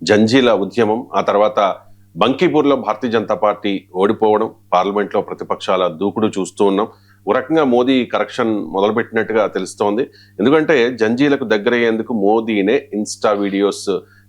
జంజీల ఉద్యమం, ఆ తర్వాత బంకీపూర్లో భారతీయ జనతా పార్టీ ఓడిపోవడం, పార్లమెంట్లో ప్రతిపక్షాల దూకుడు చూస్తూ ఉన్నాం. ఒక రకంగా మోదీ కరెక్షన్ మొదలుపెట్టినట్టుగా తెలుస్తోంది. ఎందుకంటే జంజీలకు దగ్గరయ్యేందుకు మోదీనే ఇన్స్టా వీడియోస్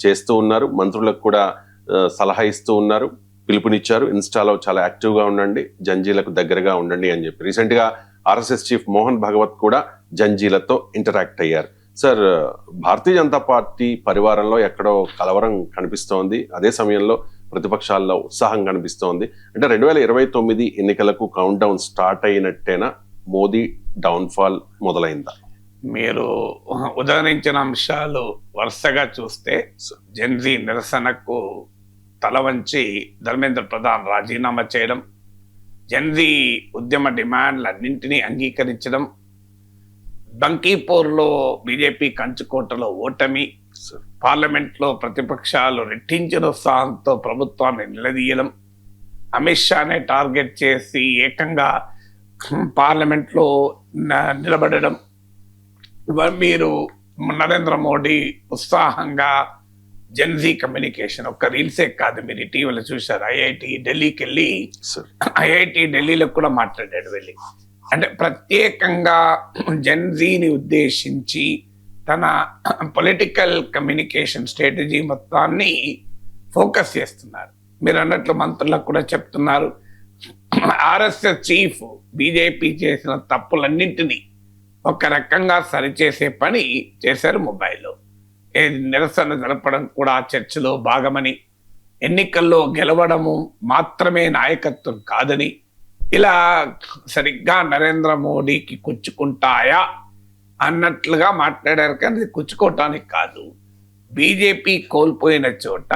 చేస్తూ ఉన్నారు. మంత్రులకు కూడా సలహా ఇస్తూ ఉన్నారు, పిలుపునిచ్చారు. ఇన్స్టాలో చాలా యాక్టివ్గా ఉండండి, జంజీలకు దగ్గరగా ఉండండి అని చెప్పి. రీసెంట్గా ఆర్ఎస్ఎస్ చీఫ్ మోహన్ భగవత్ కూడా జంజీలతో ఇంటరాక్ట్ అయ్యారు. సార్, భారతీయ జనతా పార్టీ పరివారంలో ఎక్కడో కలవరం కనిపిస్తోంది, అదే సమయంలో ప్రతిపక్షాల్లో ఉత్సాహం కనిపిస్తోంది. అంటే 2029 ఎన్నికలకు కౌంట్ డౌన్ స్టార్ట్ అయినట్టేనా? మోదీ డౌన్ఫాల్ మొదలైందా? మీరు ఉదహరించిన అంశాలు వరుసగా చూస్తే జెన్జీ నిరసనకు తల వంచి ధర్మేంద్ర ప్రధాన్ రాజీనామా చేయడం, జెన్జీ ఉద్యమ డిమాండ్లన్నింటినీ అంగీకరించడం, బంకీపూర్లో బీజేపీ కంచుకోటలో ఓటమి, పార్లమెంట్లో ప్రతిపక్షాలు రెట్టించిన ఉత్సాహంతో ప్రభుత్వాన్ని నిలదీయడం, అమిత్ షానే టార్గెట్ చేసి ఏకంగా పార్లమెంట్లో నిలబడడం, మీరు నరేంద్ర మోడీ ఉత్సాహంగా జెన్జీ కమ్యూనికేషన్, ఒక్క రీల్సే కాదు, మీరు ఇటీవల చూశారు, ఐఐటి ఢిల్లీకి వెళ్ళి ఐఐటి ఢిల్లీలో కూడా మాట్లాడాడు వెళ్ళి. అంటే ప్రత్యేకంగా జెన్జీని ఉద్దేశించి తన పొలిటికల్ కమ్యూనికేషన్ స్ట్రాటజీ మొత్తాన్ని ఫోకస్ చేస్తున్నారు. మీరు అన్నట్లు మంత్రులకు కూడా చెప్తున్నారు. ఆర్ఎస్ఎస్ చీఫ్ బీజేపీ చేసిన తప్పులన్నింటినీ ఒక రకంగా సరిచేసే పని చేశారు మొబైల్లో. నిరసన జరపడం కూడా చర్చలో భాగమని, ఎన్నికల్లో గెలవడము మాత్రమే నాయకత్వం కాదని, ఇలా సరిగ్గా నరేంద్ర మోడీకి కుచ్చుకుంటాయా అన్నట్లుగా మాట్లాడారు. కానీ కుచ్చుకోవటానికి కాదు, బీజేపీ కోల్పోయిన చోట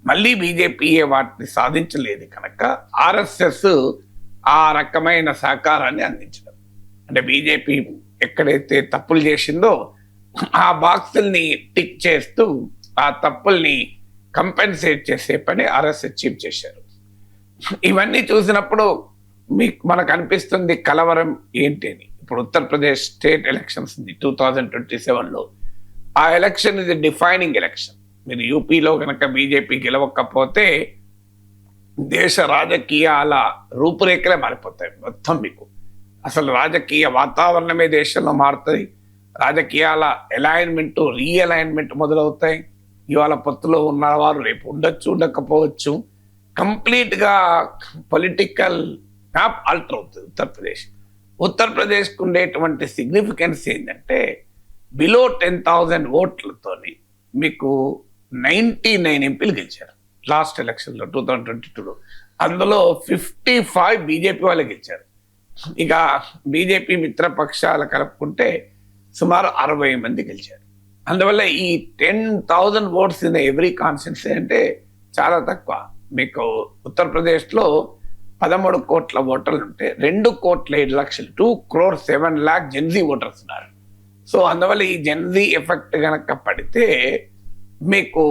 మళ్ళీ బీజేపీయే వాటిని సాధించలేదు కనుక ఆర్ఎస్ఎస్ ఆ రకమైన సహకారాన్ని అందించడం. అంటే బీజేపీ ఎక్కడైతే తప్పులు చేసిందో ఆ బాక్సుల్ని టిక్ చేస్తూ ఆ తప్పుల్ని కంపెన్సేట్ చేసే పని ఆర్ఎస్ఎస్ చీఫ్ చేశారు. ఇవన్నీ చూసినప్పుడు మనకు అనిపిస్తుంది కలవరం ఏంటి అని. ఇప్పుడు ఉత్తరప్రదేశ్ స్టేట్ ఎలక్షన్స్ ఉంది 2027లో. ఆ ఎలక్షన్ ఇది డిఫైనింగ్ ఎలక్షన్. మీరు యూపీలో కనుక బీజేపీ గెలవకపోతే దేశ రాజకీయాల రూపురేఖలే మారిపోతాయి మొత్తం. మీకు అసలు రాజకీయ వాతావరణమే దేశంలో మారుతుంది. రాజకీయాల అలైన్మెంట్, రీఅలైన్మెంట్ మొదలవుతాయి. ఇవాళ పొత్తులో ఉన్నవారు రేపు ఉండొచ్చు, ఉండకపోవచ్చు. కంప్లీట్గా పొలిటికల్ మ్యాప్ ఆల్టర్ అవుతుంది ఉత్తరప్రదేశ్. ఉత్తరప్రదేశ్కు ఉండేటువంటి సిగ్నిఫికెన్స్ ఏంటంటే బిలో 10,000 ఓట్లతోని మీకు 99 ఎంపీలు గెలిచారు లాస్ట్ ఎలక్షన్లో 2022లో. అందులో 55 బీజేపీ వాళ్ళు గెలిచారు. ఇక బీజేపీ మిత్రపక్షాలు కలుపుకుంటే సుమారు 60 మంది గెలిచారు. అందువల్ల ఈ 10,000 ఓట్స్ ఇన్ ఎవ్రీ కాన్స్టిట్యున్సీ అంటే చాలా తక్కువ. మీకు ఉత్తరప్రదేశ్లో 13 కోట్ల ఓటర్లు ఉంటే 2,07,00,000 2,07,00,000 జెన్జీ ఓటర్స్ ఉన్నారు. సో అందువల్ల ఈ జెన్జీ ఎఫెక్ట్ కనుక పడితే మీకు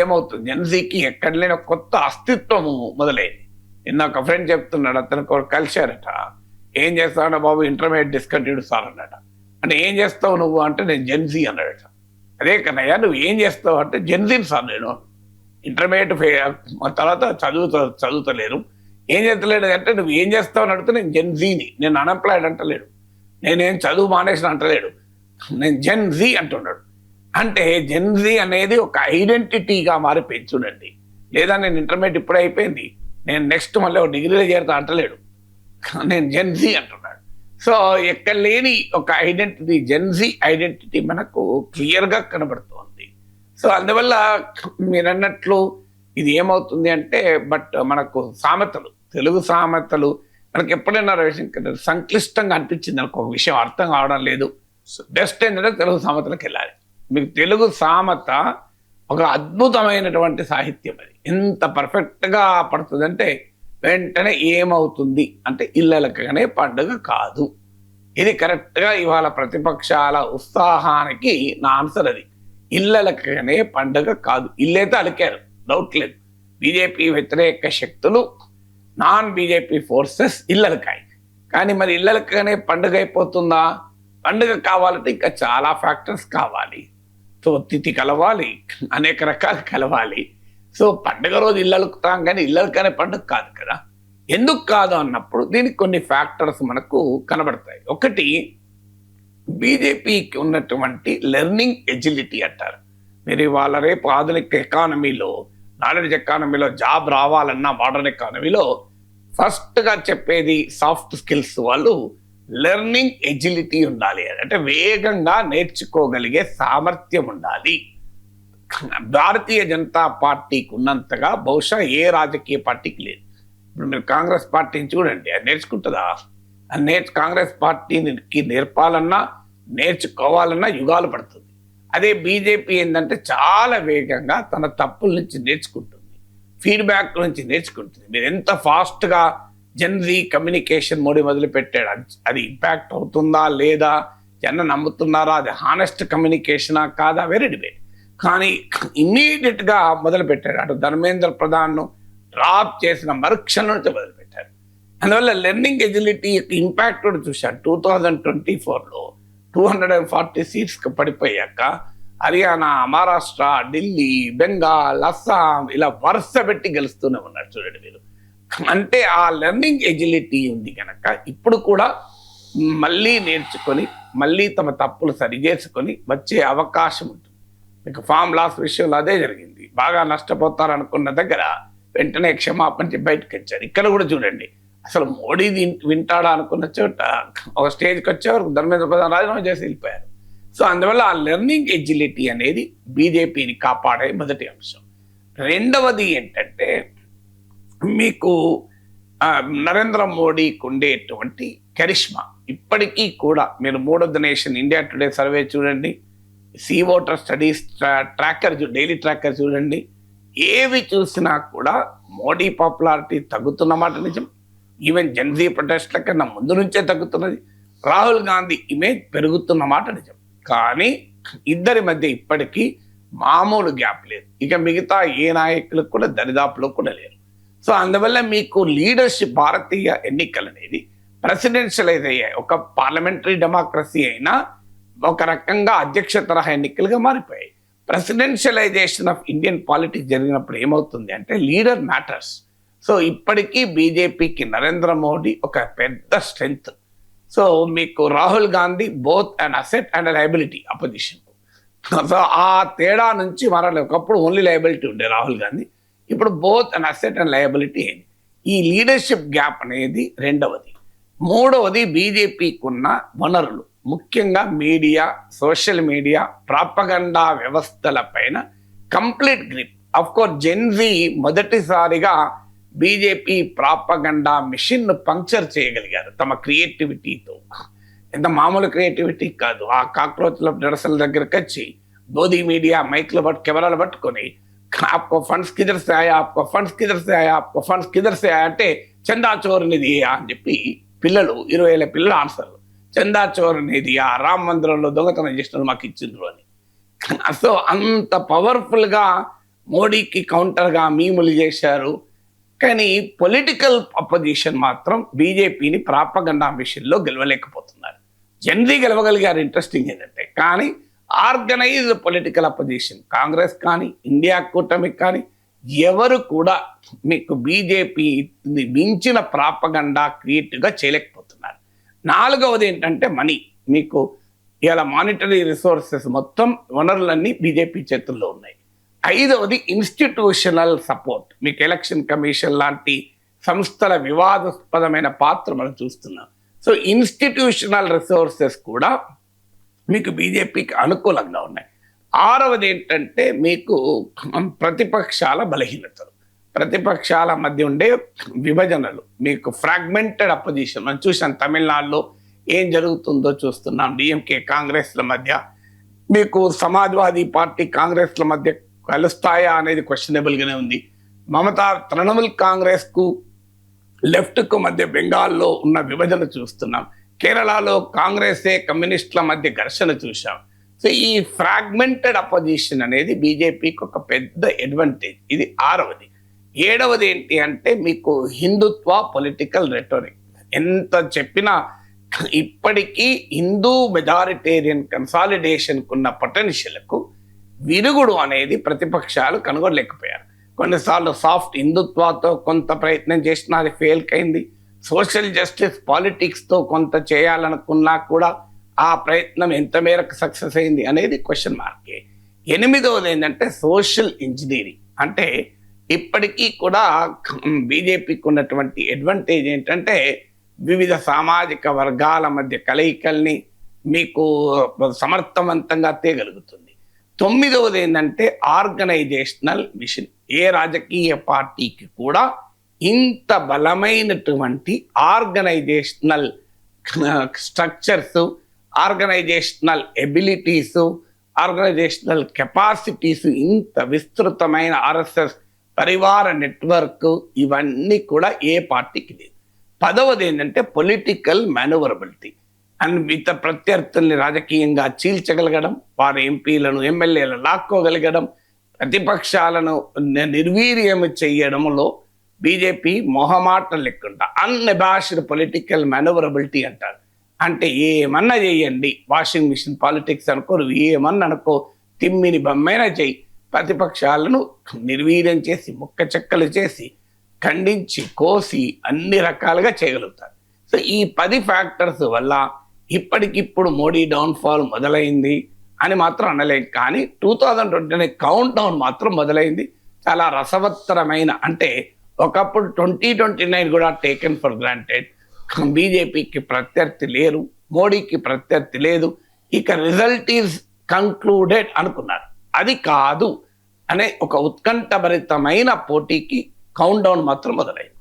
ఏమవుతుంది, జెన్జీకి ఎక్కడ లేని కొత్త అస్తిత్వము మొదలైంది. నిన్న ఒక ఫ్రెండ్ చెప్తున్నాడు, అతనికి కలిశారట. ఏం చేస్తావు బాబు, ఇంటర్మీడియట్ డిస్కంటిన్యూడ్ సార్ అన్నట. అంటే ఏం చేస్తావు నువ్వు అంటే నేను జెన్జీ అన్నాడట. అదే కన్నయ్య నువ్వు ఏం చేస్తావు అంటే జెన్జీని సార్, నేను ఇంటర్మీడియట్ తర్వాత చదువుతలేను, ఏం చేస్తలేడు అంటే నువ్వు ఏం చేస్తావు అని అడిగితే నేను జెన్జీని, నేను అన్ఎంప్లాయిడ్ అంటలేడు, నేనేం చదువు మానేసిన అంటలేడు, నేను జెన్జీ అంటున్నాడు. అంటే జెన్జీ అనేది ఒక ఐడెంటిటీగా మారిపోయింది చూడండి. లేదా నేను ఇంటర్మీడియట్ ఇప్పుడే అయిపోయింది, నేను నెక్స్ట్ మళ్ళీ ఒక డిగ్రీలో చేరుతా అంటలేడు, నేను జెన్జీ అంటున్నాడు. సో ఎక్కడ లేని ఒక ఐడెంటిటీ, జెన్జీ ఐడెంటిటీ మనకు క్లియర్గా కనబడుతోంది. సో అందువల్ల మీరు అన్నట్లు ఇది ఏమవుతుంది అంటే, బట్ మనకు సామెతలు, తెలుగు సామెతలు మనకి ఎప్పుడైనా రవిశంకర్ సంక్లిష్టంగా అనిపించింది నాకు ఒక విషయం అర్థం కావడం లేదు, బెస్ట్ ఏంటంటే తెలుగు సామెతలకు వెళ్ళాలి. మీకు తెలుగు సామెత ఒక అద్భుతమైనటువంటి సాహిత్యం. అది ఎంత పర్ఫెక్ట్గా పడుతుందంటే వెంటనే ఏమవుతుంది అంటే ఇళ్ళలకనే పండుగ కాదు. ఇది కరెక్ట్గా ఇవాళ ప్రతిపక్షాల ఉత్సాహానికి నా ఆన్సర్ అది. ఇళ్ళలకనే పండుగ కాదు. ఇల్లైతే అలికారు, డౌట్ లేదు. బీజేపీ వ్యతిరేక శక్తులు, నాన్ బీజేపీ ఫోర్సెస్ ఇళ్ళలకాయి. కానీ మరి ఇళ్ళలకనే పండుగ అయిపోతుందా? పండుగ కావాలంటే ఇంకా చాలా ఫ్యాక్టర్స్ కావాలి. సో తిథి కలవాలి, అనేక రకాలు కలవాలి. సో పండుగ రోజు ఇల్లు అలుకుతాం కానీ ఇల్లు అలుకనే పండుగ కాదు కదా. ఎందుకు కాదు అన్నప్పుడు దీనికి కొన్ని ఫ్యాక్టర్స్ మనకు కనబడతాయి. ఒకటి, బీజేపీకి ఉన్నటువంటి లెర్నింగ్ ఎజిలిటీ అంటారు. మీరు ఇవాళ రేపు ఆధునిక ఎకానమీలో, నాలెడ్జ్ ఎకానమీలో జాబ్ రావాలన్నా మోడర్న్ ఎకానమీలో ఫస్ట్గా చెప్పేది సాఫ్ట్ స్కిల్స్. వాళ్ళు లెర్నింగ్ ఎజిలిటీ ఉండాలి, అంటే వేగంగా నేర్చుకోగలిగే సామర్థ్యం ఉండాలి. భారతీయ జనతా పార్టీకి ఉన్నంతగా బహుశా ఏ రాజకీయ పార్టీకి లేదు. ఇప్పుడు మీరు కాంగ్రెస్ పార్టీని చూడండి, అది నేర్చుకుంటుందా? కాంగ్రెస్ పార్టీకి నేర్పాలన్నా నేర్చుకోవాలన్నా యుగాలు పడుతుంది. అదే బీజేపీ ఏంటంటే చాలా వేగంగా తన తప్పుల నుంచి నేర్చుకుంటుంది, ఫీడ్బ్యాక్ నుంచి నేర్చుకుంటుంది. మీరు ఎంత ఫాస్ట్గా జనరీ కమ్యూనికేషన్ మోడీ మొదలుపెట్టాడు, అది ఇంపాక్ట్ అవుతుందా లేదా, జనం నమ్ముతున్నారా, అది హానెస్ట్ కమ్యూనికేషనా కాదా, వెరీ డిబేట్. కానీ ఇమ్మీడియట్గా మొదలుపెట్టాడు. అటు ధర్మేంద్ర ప్రధాన్ను డ్రాప్ చేసిన మరుక్షణం నుంచి మొదలుపెట్టారు. అందువల్ల లెర్నింగ్ ఎజిలిటీ యొక్క ఇంపాక్ట్ కూడా చూశాను. 2024లో 240 సీట్స్ పడిపోయాక హర్యానా, మహారాష్ట్ర, ఢిల్లీ, బెంగాల్, అస్సాం ఇలా వరుస పెట్టి గెలుస్తూనే ఉన్నారు. చూడండి మీరు, అంటే ఆ లెర్నింగ్ ఎజిలిటీ ఉంది కనుక ఇప్పుడు కూడా మళ్ళీ నేర్చుకొని మళ్ళీ తమ తప్పులు సరిచేసుకొని వచ్చే అవకాశం ఉంటుంది. మీకు ఫామ్ లాస్ విషయంలో అదే జరిగింది. బాగా నష్టపోతారనుకున్న దగ్గర వెంటనే క్షమాపణ చెప్పి బయటకు వచ్చారు. ఇక్కడ కూడా చూడండి, అసలు మోడీ వింటాడా అనుకున్న చోట ఒక స్టేజ్కి వచ్చేవరకు ధర్మేంద్ర ప్రధాన్ రాజీనామా చేసి వెళ్ళిపోయారు. సో అందువల్ల ఆ లెర్నింగ్ ఎజిలిటీ అనేది బీజేపీని కాపాడే మొదటి అంశం. రెండవది ఏంటంటే, మీకు నరేంద్ర మోడీకి ఉండేటువంటి కరిష్మా ఇప్పటికీ కూడా. మీరు mood of the nation India today survey చూడండి, C voter studies tracker daily tracker చూడండి, ఏవి చూసినా కూడా మోడీ పాపులారిటీ తగ్గుతున్నమాట నిజం. ఈవెన్ జన్జీ ప్రొటెస్ట్ల కన్నా ముందు నుంచే తగ్గుతున్నది. రాహుల్ గాంధీ ఇమేజ్ పెరుగుతున్నమాట నిజం. కానీ ఇద్దరి మధ్య ఇప్పటికీ మామూలు గ్యాప్ లేదు. ఇక మిగతా ఏ నాయకులకు కూడా దరిదాపులో కూడా లేరు. సో అందువల్ల మీకు లీడర్షిప్, భారతీయ ఎన్నికలు అనేది ప్రెసిడెన్షియలైజ్ అయ్యాయి. ఒక పార్లమెంటరీ డెమోక్రసీ అయినా ఒక రకంగా అధ్యక్ష తరహా ఎన్నికలుగా మారిపోయాయి. ప్రెసిడెన్షియలైజేషన్ ఆఫ్ ఇండియన్ పాలిటిక్స్ జరిగినప్పుడు ఏమవుతుంది అంటే లీడర్ మ్యాటర్స్. సో ఇప్పటికీ బీజేపీకి నరేంద్ర మోడీ ఒక పెద్ద స్ట్రెంగ్త్. సో మీకు Rahul Gandhi both and asset and liability opposition. So ఆ తేడా నుంచి మరలే. ఒకప్పుడు ఓన్లీ లయబిలిటీ ఉండే రాహుల్ గాంధీ, ఇప్పుడు both and asset and liability అయింది. ఈ లీడర్షిప్ గ్యాప్ అనేది రెండవది. మూడవది, బీజేపీకి ఉన్న వనరులు, ముఖ్యంగా మీడియా, సోషల్ మీడియా, ప్రాపగండా వ్యవస్థల పైన complete grip. Of course Gen Z మొదటిసారిగా బీజేపీ ప్రాపగండా మిషన్ పంక్చర్ చేయగలిగారు తమ క్రియేటివిటీతో. ఎంత మామూలు క్రియేటివిటీ కాదు. ఆ కాక్రోచ్ల నిరసన దగ్గరకు వచ్చి మోదీ మీడియా మైక్లు కెమెరాలు పట్టుకొని आपको फंड्स किधर से आया, आपको फंड्स किधर से आया, आपको फंड्स किधर से आया అంటే చందా చోర్ నిధి అని చెప్పి పిల్లలు 20,000 పిల్లలు ఆన్సర్లు, చందా చోర్ నిధి, ఆ రామ మందిరంలో దొంగతనం చేసిన మాకు ఇచ్చిండ్రు అని. సో అంత పవర్ఫుల్గా మోడీకి కౌంటర్గా మీములు చేశారు. కానీ పొలిటికల్ అపోజిషన్ మాత్రం బీజేపీని ప్రాపగండా మిషన్లో గెలవలేకపోతున్నారు. జనరీ గెలవగలిగారు, ఇంట్రెస్టింగ్ ఏంటంటే. కానీ ఆర్గనైజ్డ్ పొలిటికల్ అపోజిషన్, కాంగ్రెస్ కానీ ఇండియా కూటమికి కానీ ఎవరు కూడా మీకు బీజేపీ మించిన ప్రాపగండా క్రియేటివ్గా చేయలేకపోతున్నారు. నాలుగవది ఏంటంటే మనీ. మీకు ఇలా మానిటరీ రిసోర్సెస్ మొత్తం వనరులన్నీ బీజేపీ చేతుల్లో ఉన్నాయి. ఐదవది ఇన్స్టిట్యూషనల్ సపోర్ట్. మీకు ఎలక్షన్ కమిషన్ లాంటి సంస్థల వివాదాస్పదమైన పాత్ర మనం చూస్తున్నాం. సో ఇన్స్టిట్యూషనల్ రిసోర్సెస్ కూడా మీకు బీజేపీకి అనుకూలంగా ఉన్నాయి. ఆరవది ఏంటంటే మీకు ప్రతిపక్షాల బలహీనతలు, ప్రతిపక్షాల మధ్య ఉండే విభజనలు, మీకు ఫ్రాగ్మెంటెడ్ అపోజిషన్. మనం చూసాం తమిళనాడులో ఏం జరుగుతుందో చూస్తున్నాం. డిఎంకే కాంగ్రెస్ల మధ్య, మీకు సమాజ్వాదీ పార్టీ కాంగ్రెస్ల మధ్య కలుస్తాయా అనేది క్వశ్చనబుల్గానే ఉంది. మమతా తృణమూల్ కాంగ్రెస్కు లెఫ్ట్కు మధ్య బెంగాల్లో ఉన్న విభజన చూస్తున్నాం. కేరళలో కాంగ్రెసే కమ్యూనిస్టుల మధ్య ఘర్షణ చూసాం. సో ఈ ఫ్రాగ్మెంటెడ్ అపోజిషన్ అనేది బీజేపీకి ఒక పెద్ద అడ్వాంటేజ్. ఇది ఆరవది. ఏడవది ఏంటి అంటే మీకు హిందుత్వ పొలిటికల్ రెటోరిక్. ఎంత చెప్పినా ఇప్పటికీ హిందూ మెజారిటేరియన్ కన్సాలిడేషన్కు ఉన్న పొటెన్షియల్కు విరుగుడు అనేది ప్రతిపక్షాలు కనుగొనలేకపోయారు. కొన్నిసార్లు సాఫ్ట్ హిందుత్వాతో కొంత ప్రయత్నం చేసినా అది ఫెయిల్ అయింది. సోషల్ జస్టిస్ పాలిటిక్స్తో కొంత చేయాలనుకున్నా కూడా ఆ ప్రయత్నం ఎంత మేరకు సక్సెస్ అయింది అనేది క్వశ్చన్ మార్కే. 8వది ఏంటంటే సోషల్ ఇంజనీరింగ్. అంటే ఇప్పటికీ కూడా బీజేపీకి ఉన్నటువంటి అడ్వాంటేజ్ ఏంటంటే వివిధ సామాజిక వర్గాల మధ్య కలయికల్ని మీకు సమర్థవంతంగా తేగలుగుతుంది. 9వది ఏంటంటే ఆర్గనైజేషనల్ మిషన్. ఏ రాజకీయ పార్టీకి కూడా ఇంత బలమైనటువంటి organizational structures, organizational abilities, organizational capacities, ఇంత విస్తృతమైన ఆర్ఎస్ఎస్ పరివార నెట్వర్క్ ఇవన్నీ కూడా ఏ పార్టీకి లేదు. 10వది ఏంటంటే పొలిటికల్ మేనూవరబిలిటీ. అండ్ మిగతా ప్రత్యర్థుల్ని రాజకీయంగా చీల్చగలగడం, వారి ఎంపీలను ఎమ్మెల్యేలను లాక్కోగలగడం, ప్రతిపక్షాలను నిర్వీర్యం చేయడంలో బీజేపీ మొహమాటం లేకుండా అన్అబాష్డ్ పొలిటికల్ మేనూవరబిలిటీ అంటారు. అంటే ఏమన్నా చేయండి, వాషింగ్ మిషన్ పాలిటిక్స్ అనుకోరు, ఏమన్నా అనుకో, తిమ్మిని బొమ్మైనా చేయి, ప్రతిపక్షాలను నిర్వీర్యం చేసి ముక్క చెక్కలు చేసి ఖండించి కోసి అన్ని రకాలుగా చేయగలుగుతారు. సో ఈ 10 ఫ్యాక్టర్స్ వల్ల ఇప్పటికిప్పుడు మోడీ డౌన్ఫాల్ మొదలైంది అని మాత్రం అనలేం. కానీ 2020 కౌంట్ డౌన్ మాత్రం మొదలైంది. చాలా రసవత్తరమైన, అంటే ఒకప్పుడు 2029 కూడా టేకెన్ ఫర్ గ్రాంటెడ్. బీజేపీకి ప్రత్యర్థి లేరు, మోడీకి ప్రత్యర్థి లేదు, ఇక రిజల్ట్ ఈజ్ కంక్లూడెడ్ అనుకున్నారు. అది కాదు అనే ఒక ఉత్కంఠభరితమైన పోటీకి కౌంట్ డౌన్ మాత్రం మొదలైంది.